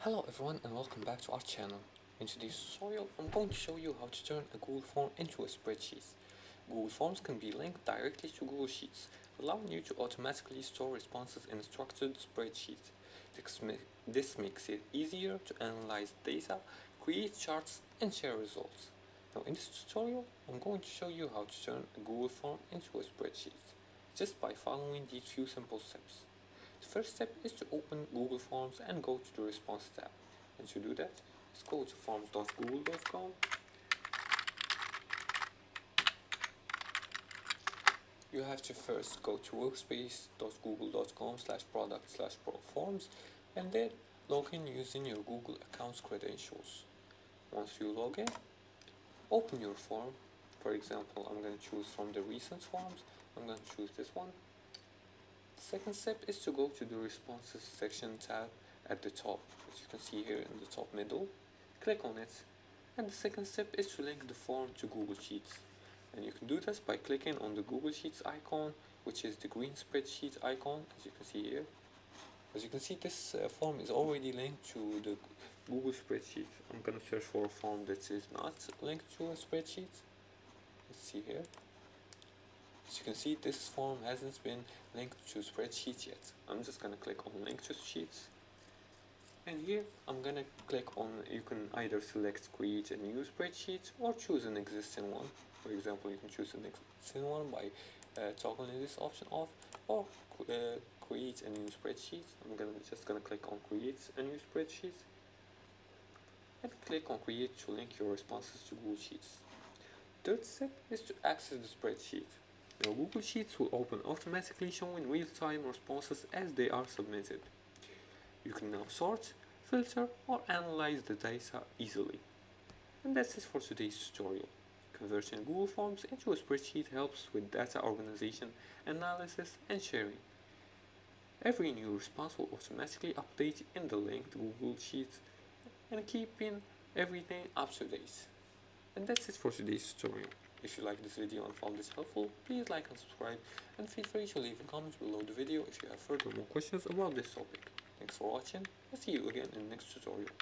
Hello everyone and welcome back to our channel. In today's tutorial, I'm going to show you how to turn a Google form into a spreadsheet. Google Forms can be linked directly to Google Sheets, allowing you to automatically store responses in a structured spreadsheet. This makes it easier to analyze data, create charts, and share results. Now in this tutorial, I'm going to show you how to turn a Google form into a spreadsheet, just by following these few simple steps. The first step is to open Google Forms and go to the Response tab. And to do that, let's go to forms.google.com. You have to first go to workspace.google.com/product/forms and then log in using your Google account's credentials. Once you log in, open your form. For example, I'm going to choose from the recent forms. I'm going to choose this one. Second step is to go to the Responses section tab at the top, as you can see here in the top middle. Click on it, and the second step is to link the form to Google Sheets. And you can do this by clicking on the Google Sheets icon, which is the green spreadsheet icon, as you can see here. As you can see, this form is already linked to the Google spreadsheet. I'm gonna search for a form that is not linked to a spreadsheet. Let's see here. As you can see, this form hasn't been linked to spreadsheets yet. I'm just gonna click on link to sheets, and here I'm gonna click on, you can either select create a new spreadsheet or choose an existing one. For example, you can choose an existing one by toggling this option off, or create a new spreadsheet. I'm just gonna click on create a new spreadsheet and click on create to link your responses to Google Sheets. Third step is to access the spreadsheet. Now Google Sheets will open automatically, showing real-time responses as they are submitted. You can now sort, filter, or analyze the data easily. And that's it for today's tutorial. Converting Google Forms into a spreadsheet helps with data organization, analysis, and sharing. Every new response will automatically update in the linked Google Sheet and keeping everything up to date. And that's it for today's tutorial. If you like this video and found this helpful, please like and subscribe, and feel free to leave a comment below the video if you have further more questions about this topic. Thanks for watching, and see you again in the next tutorial.